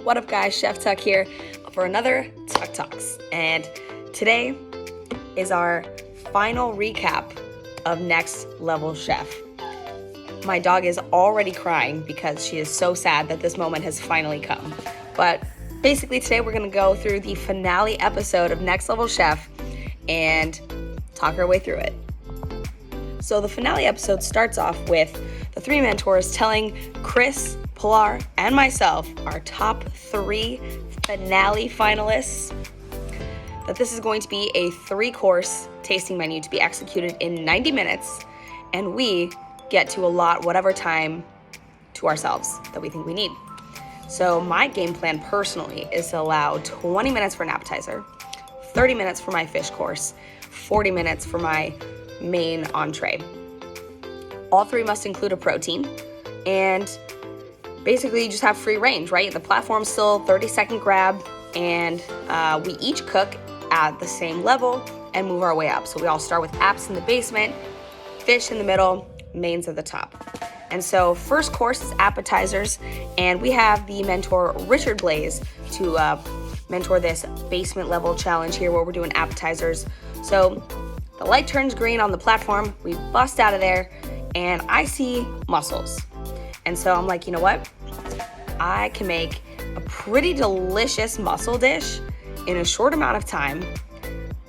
What up guys, Chef Tuck here for another Tuck Talks. And today is our final recap of Next Level Chef. My dog is already crying because she is so sad that this moment has finally come. But basically today we're gonna go through the finale episode of Next Level Chef and talk our way through it. So the finale episode starts off with the three mentors telling Chris, Pilar, and myself, our top 3 finale finalists, that this is going to be a 3-course tasting menu to be executed in 90 minutes, and we get to allot whatever time to ourselves that we think we need. So my game plan personally is to allow 20 minutes for an appetizer, 30 minutes for my fish course, 40 minutes for my main entree. All 3 must include a protein, and basically you just have free range, right? The platform's still 30-second grab, and we each cook at the same level and move our way up. So we all start with apps in the basement, fish in the middle, mains at the top. And so first course is appetizers, and we have the mentor Richard Blaze to mentor this basement level challenge here where we're doing appetizers. So the light turns green on the platform, we bust out of there, and I see mussels. And so I'm like, you know what? I can make a pretty delicious mussel dish in a short amount of time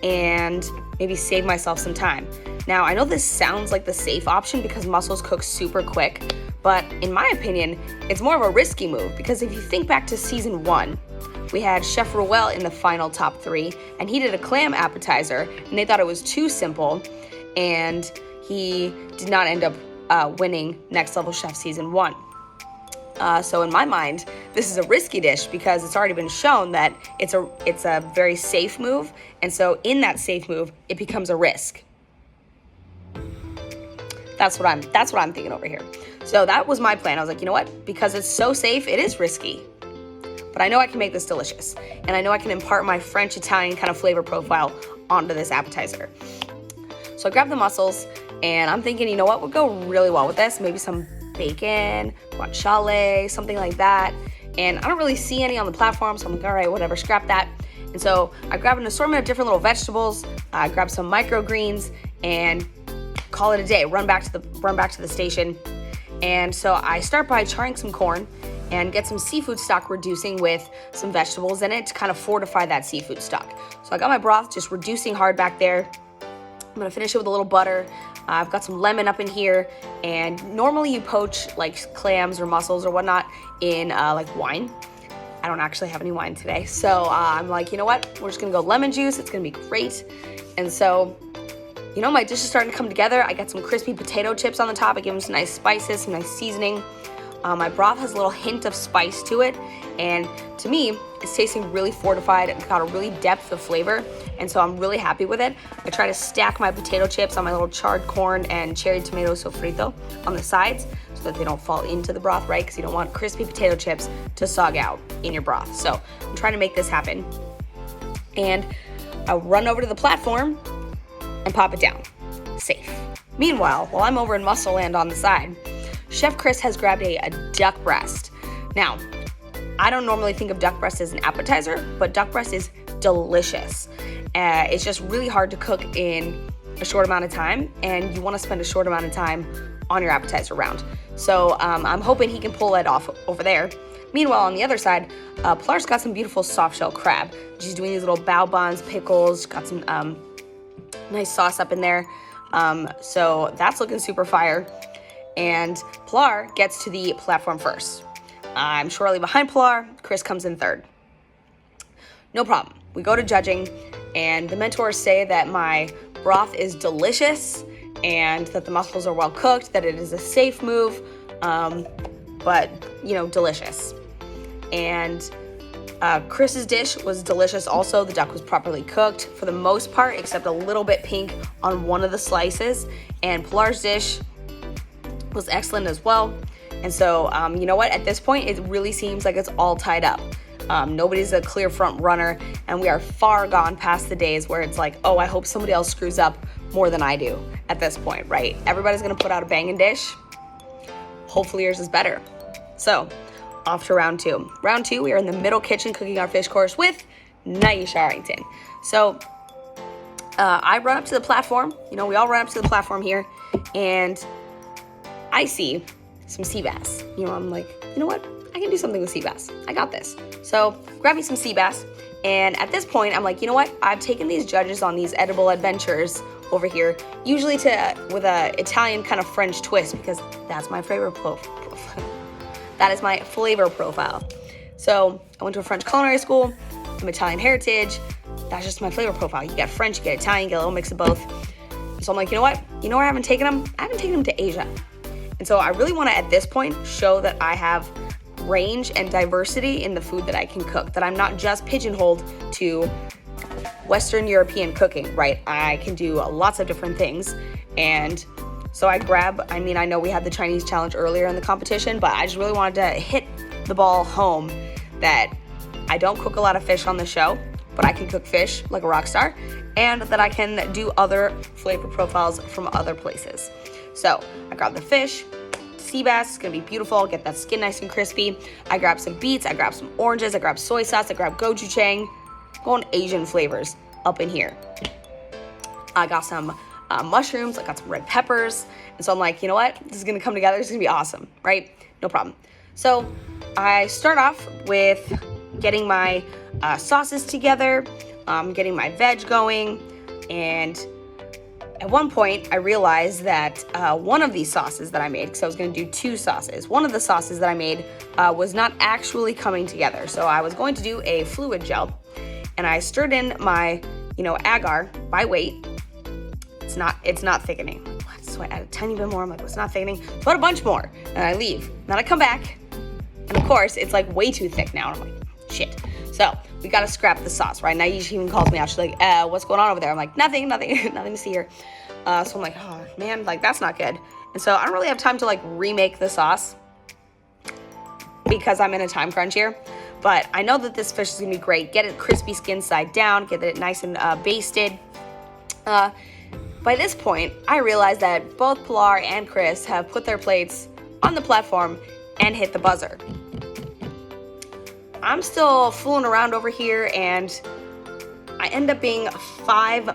and maybe save myself some time. Now, I know this sounds like the safe option because mussels cook super quick, but in my opinion, it's more of a risky move because if you think back to season 1, we had Chef Ruel in the final top 3, and he did a clam appetizer, and they thought it was too simple, and he did not end up winning Next Level Chef season 1. So in my mind, this is a risky dish because it's already been shown that it's a very safe move, and so in that safe move, it becomes a risk. That's what I'm thinking over here. So that was my plan. I was like, you know what? Because it's so safe, it is risky. But I know I can make this delicious, and I know I can impart my French-Italian kind of flavor profile onto this appetizer. So I grabbed the mussels, and I'm thinking, you know what would go really well with this? Maybe some bacon, guanciale, something like that. And I don't really see any on the platform, so I'm like, all right, whatever, scrap that. And so I grabbed an assortment of different little vegetables, I grabbed some microgreens, and call it a day. Run back to the station. And so I start by charring some corn and get some seafood stock reducing with some vegetables in it to kind of fortify that seafood stock. So I got my broth just reducing hard back there. I'm gonna finish it with a little butter. I've got some lemon up in here, and normally you poach like clams or mussels or whatnot in like wine. I don't actually have any wine today, so I'm like, you know what? We're just gonna go lemon juice. It's gonna be great. And so, you know, my dish is starting to come together. I got some crispy potato chips on the top. I give them some nice spices, some nice seasoning. My broth has a little hint of spice to it, and to me, it's tasting really fortified. It's got a really depth of flavor, and so I'm really happy with it. I try to stack my potato chips on my little charred corn and cherry tomato sofrito on the sides so that they don't fall into the broth, right? Because you don't want crispy potato chips to sog out in your broth. So I'm trying to make this happen. And I'll run over to the platform and pop it down. Safe. Meanwhile, while I'm over in Mussel Land on the side, Chef Chris has grabbed a duck breast. Now, I don't normally think of duck breast as an appetizer, but duck breast is delicious. It's just really hard to cook in a short amount of time, and you want to spend a short amount of time on your appetizer round. So I'm hoping he can pull that off over there. Meanwhile, on the other side, Pilar's got some beautiful soft shell crab. She's doing these little bao buns, pickles, got some nice sauce up in there. So that's looking super fire. And Pilar gets to the platform first. I'm shortly behind Pilar. Chris comes in third. No problem. We go to judging, and the mentors say that my broth is delicious and that the mussels are well cooked, that it is a safe move, but, you know, delicious. And Chris's dish was delicious also. The duck was properly cooked for the most part, except a little bit pink on one of the slices. And Pilar's dish was excellent as well. And so, you know what? At this point, it really seems like it's all tied up. Nobody's a clear front runner, and we are far gone past the days where it's like, oh, I hope somebody else screws up more than I do at this point, right? Everybody's gonna put out a banging dish. Hopefully yours is better. So off to round two. Round two, we are in the middle kitchen cooking our fish course with Naisha Arrington. So I run up to the platform. We all run up to the platform here, and I see some sea bass. I'm like, you know what? I can do something with sea bass. I got this. So grab me some sea bass. And at this point, I'm like, you know what? I've taken these judges on these edible adventures over here, usually with a Italian kind of French twist, because that's my favorite profile. That is my flavor profile. So I went to a French culinary school. I'm Italian heritage. That's just my flavor profile. You get French, you get Italian, you get a little mix of both. So I'm like, you know what? You know where I haven't taken them? I haven't taken them to Asia. And so I really want to, at this point, show that I have range and diversity in the food that I can cook, that I'm not just pigeonholed to Western European cooking, right? I can do lots of different things. And so I know we had the Chinese challenge earlier in the competition, but I just really wanted to hit the ball home that I don't cook a lot of fish on the show, but I can cook fish like a rock star, and that I can do other flavor profiles from other places. So I grabbed the fish, sea bass, it's gonna be beautiful, get that skin nice and crispy. I grabbed some beets, I grabbed some oranges, I grabbed soy sauce, I grabbed gochujang, going Asian flavors up in here. I got some mushrooms, I got some red peppers, and so I'm like, you know what? This is gonna come together, it's gonna be awesome, right? No problem. So I start off with getting my sauces together, getting my veg going, and at one point, I realized that one of these sauces that I made, because I was going to do two sauces, one of the sauces that I made was not actually coming together. So I was going to do a fluid gel, and I stirred in my, agar by weight. It's not thickening. What? So I add a tiny bit more. I'm like, it's not thickening. So I add a bunch more, and I leave. Then I come back, and of course, it's like way too thick now. And I'm like, shit. So we got to scrap the sauce, right? Naisha even calls me out. She's like, what's going on over there? I'm like, nothing to see here. So I'm like, oh man, that's not good. And so I don't really have time to remake the sauce because I'm in a time crunch here. But I know that this fish is gonna be great. Get it crispy skin side down, get it nice and basted. By this point, I realized that both Pilar and Chris have put their plates on the platform and hit the buzzer. I'm still fooling around over here, and I end up being 5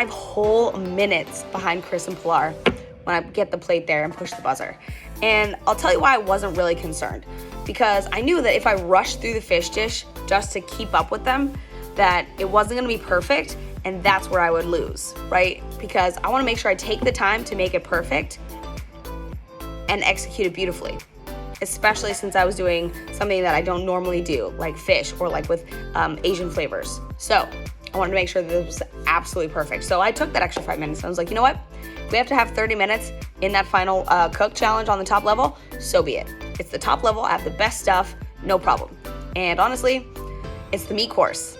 whole minutes behind Chris and Pilar when I get the plate there and push the buzzer. And I'll tell you why I wasn't really concerned, because I knew that if I rushed through the fish dish just to keep up with them, that it wasn't gonna be perfect, and that's where I would lose, right? Because I wanna make sure I take the time to make it perfect and execute it beautifully, especially since I was doing something that I don't normally do, like fish or with Asian flavors. So I wanted to make sure that it was absolutely perfect. So I took that extra 5 minutes and I was like, you know what? If we have to have 30 minutes in that final cook challenge on the top level, so be it. It's the top level, I have the best stuff, no problem. And honestly, it's the meat course.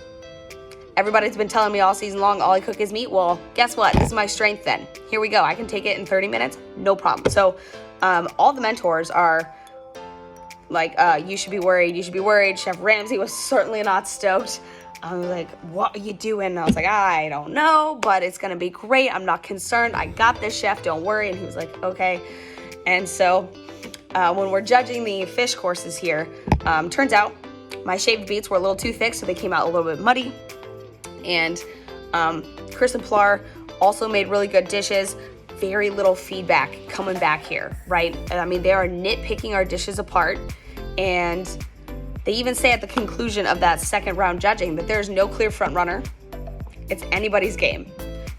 Everybody's been telling me all season long, all I cook is meat. Well, guess what? This is my strength then. Here we go. I can take it in 30 minutes, no problem. So all the mentors are like, you should be worried. Chef Ramsay was certainly not stoked. I was like, what are you doing? And I was like, I don't know, but it's gonna be great. I'm not concerned. I got this, chef, don't worry. And he was like, okay. And so when we're judging the fish courses here, turns out my shaved beets were a little too thick, so they came out a little bit muddy. And Chris and Pilar also made really good dishes. Very little feedback coming back here, right? I mean, they are nitpicking our dishes apart, and they even say at the conclusion of that second round judging that there's no clear front runner. It's anybody's game.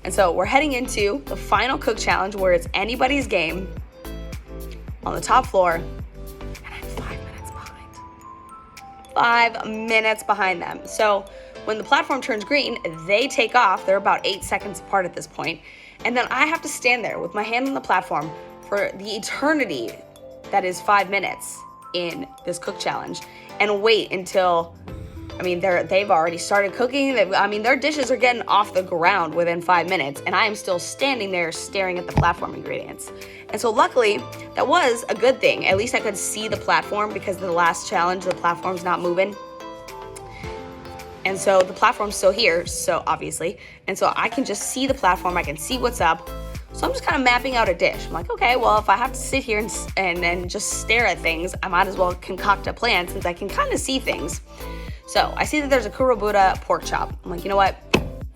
And so we're heading into the final cook challenge where it's anybody's game on the top floor, and I'm 5 minutes behind. 5 minutes behind them. So when the platform turns green, they take off. They're about 8 seconds apart at this point. And then I have to stand there with my hand on the platform for the eternity that is 5 minutes in this cook challenge and wait until, they've already started cooking. Their dishes are getting off the ground within 5 minutes, and I am still standing there staring at the platform ingredients. And so luckily, that was a good thing. At least I could see the platform, because the last challenge, the platform's not moving. And so the platform's still here, so obviously. And so I can just see the platform, I can see what's up. So I'm just kind of mapping out a dish. I'm like, okay, well, if I have to sit here and just stare at things, I might as well concoct a plan since I can kind of see things. So I see that there's a Kurobuta pork chop. I'm like, you know what?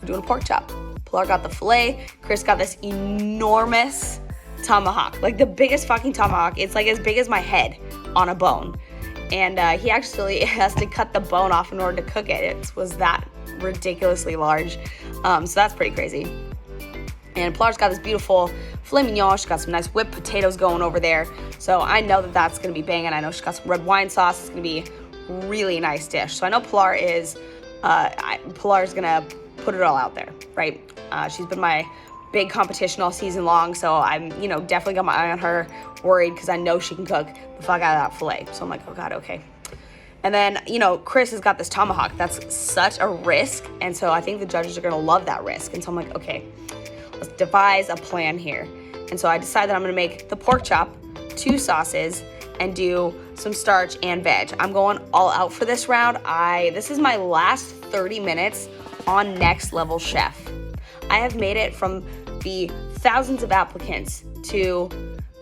We're doing a pork chop. Pilar got the filet. Chris got this enormous tomahawk, like the biggest fucking tomahawk. It's like as big as my head on a bone. And he actually has to cut the bone off in order to cook it. It was that ridiculously large. So that's pretty crazy. And Pilar's got this beautiful filet mignon. She's got some nice whipped potatoes going over there. So I know that that's going to be banging. I know she's got some red wine sauce. It's going to be a really nice dish. So I know Pilar is going to put it all out there, right? She's been my big competition all season long. So I'm, definitely got my eye on her, worried because I know she can cook the fuck out of that filet. So I'm like, oh God, okay. And then, Chris has got this tomahawk. That's such a risk. And so I think the judges are going to love that risk. And so I'm like, okay, let's devise a plan here. And so I decided that I'm going to make the pork chop, 2 sauces, and do some starch and veg. I'm going all out for this round. This is my last 30 minutes on Next Level Chef. I have made it from the thousands of applicants to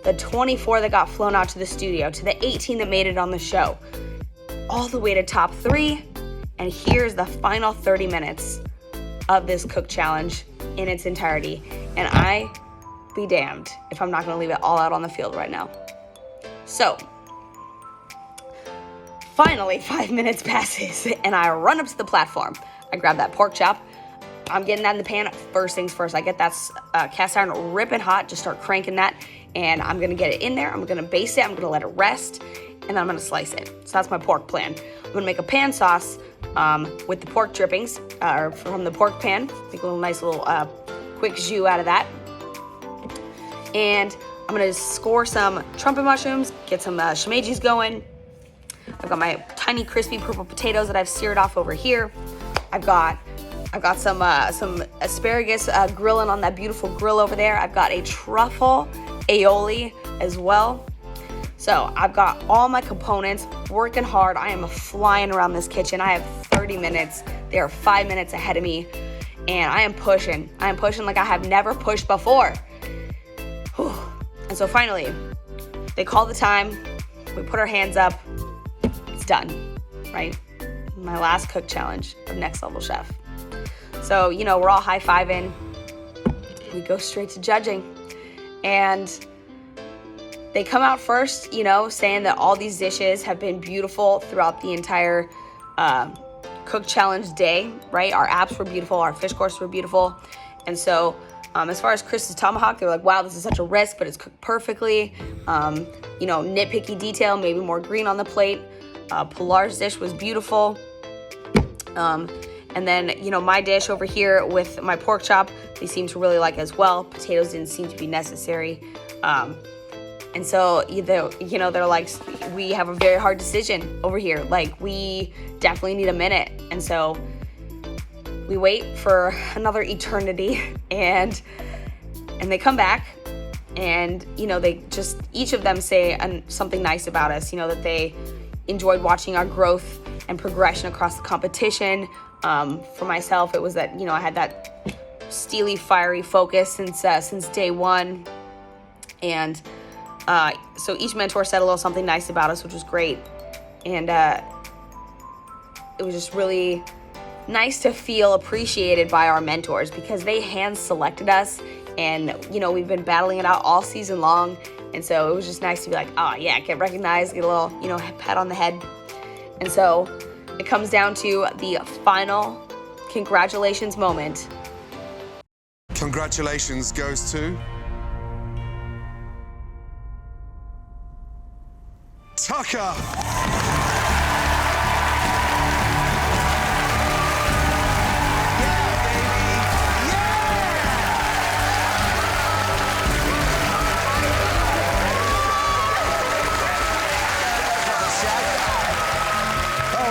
the 24 that got flown out to the studio, to the 18 that made it on the show, all the way to top 3. And here's the final 30 minutes of this cook challenge in its entirety. And I be damned if I'm not gonna leave it all out on the field right now. So, finally 5 minutes passes and I run up to the platform. I grab that pork chop. I'm getting that in the pan first things first. I get that cast iron ripping hot, just start cranking that, and I'm gonna get it in there. I'm gonna baste it, I'm gonna let it rest, and then I'm gonna slice it. So that's my pork plan. I'm gonna make a pan sauce with the pork drippings from the pork pan. Make a nice little quick jus out of that. And I'm gonna score some trumpet mushrooms, get some shimejis going. I've got my tiny crispy purple potatoes that I've seared off over here. I've got some asparagus grilling on that beautiful grill over there. I've got a truffle aioli as well. So I've got all my components, working hard. I am flying around this kitchen. I have 30 minutes. They are 5 minutes ahead of me. And I am pushing. Like I have never pushed before. Whew. And so finally, they call the time. We put our hands up. It's done, right? My last cook challenge of Next Level Chef. So, we're all high-fiving. We go straight to judging. And they come out first, saying that all these dishes have been beautiful throughout the entire cook challenge day, right? Our apps were beautiful. Our fish course were beautiful. And so as far as Chris's tomahawk, they were like, wow, this is such a risk, but it's cooked perfectly. Nitpicky detail, maybe more green on the plate. Pilar's dish was beautiful. And then, my dish over here with my pork chop, they seem to really like as well. Potatoes didn't seem to be necessary. And so, they're like, we have a very hard decision over here. Like, we definitely need a minute. And so we wait for another eternity and they come back and, they just, each of them say something nice about us, that they enjoyed watching our growth and progression across the competition. For myself, it was that, I had that steely, fiery focus since day one. And so each mentor said a little something nice about us, which was great. And it was just really nice to feel appreciated by our mentors because they hand selected us. And, we've been battling it out all season long. And so it was just nice to be like, oh yeah, get recognized, get a little, pat on the head. And so it comes down to the final congratulations moment. Congratulations goes to Tucker.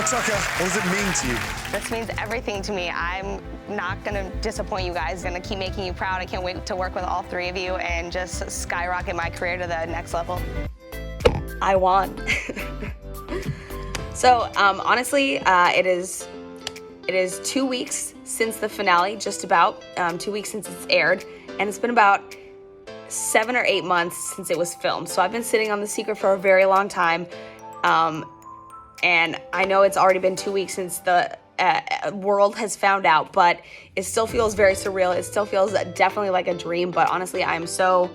Tucker, what does it mean to you? This means everything to me. I'm not going to disappoint you guys. Going to keep making you proud. I can't wait to work with all 3 of you and just skyrocket my career to the next level. I won. So honestly, it is 2 weeks since the finale, just about 2 weeks since it's aired, and it's been about 7 or 8 months since it was filmed. So I've been sitting on the secret for a very long time. And I know it's already been 2 weeks since the world has found out, but it still feels very surreal. It still feels definitely like a dream, but honestly, I'm so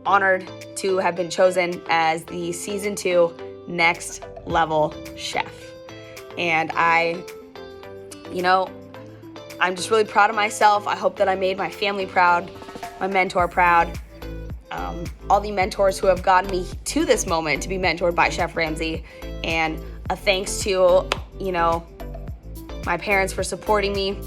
honored to have been chosen as the season 2 next level chef. And I'm just really proud of myself. I hope that I made my family proud, my mentor proud, all the mentors who have gotten me to this moment to be mentored by Chef Ramsay, and a thanks to, my parents for supporting me.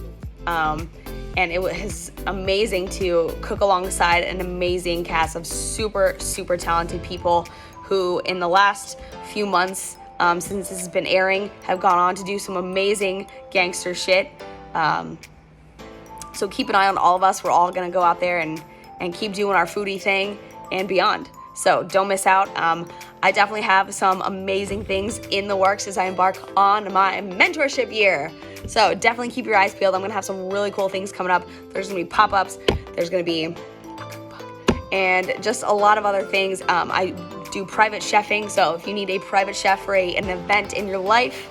And it was amazing to cook alongside an amazing cast of super, super talented people who in the last few months, since this has been airing, have gone on to do some amazing gangster shit. So keep an eye on all of us. We're all gonna go out there and keep doing our foodie thing and beyond. So don't miss out. I definitely have some amazing things in the works as I embark on my mentorship year. So definitely keep your eyes peeled. I'm gonna have some really cool things coming up. There's gonna be pop-ups. There's gonna be, and just a lot of other things. I do private chefing. So if you need a private chef for an event in your life,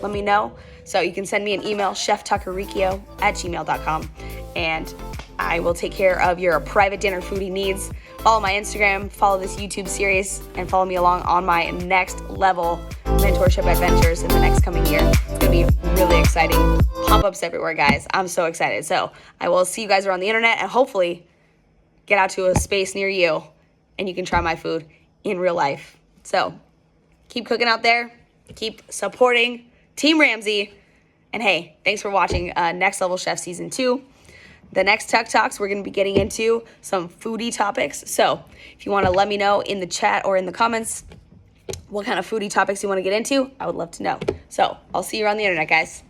let me know. So you can send me an email, cheftuckerriccio@gmail.com, and I will take care of your private dinner foodie needs. Follow my Instagram, follow this YouTube series, and follow me along on my next level mentorship adventures in the next coming year. It's gonna be really exciting. Pop-ups everywhere, guys. I'm so excited. So I will see you guys around the internet, and hopefully get out to a space near you and you can try my food in real life. So keep cooking out there, keep supporting Team Ramsay, and hey, thanks for watching Next Level Chef Season 2. The next Tuck Talks, we're going to be getting into some foodie topics. So if you want to let me know in the chat or in the comments what kind of foodie topics you want to get into, I would love to know. So I'll see you on the internet, guys.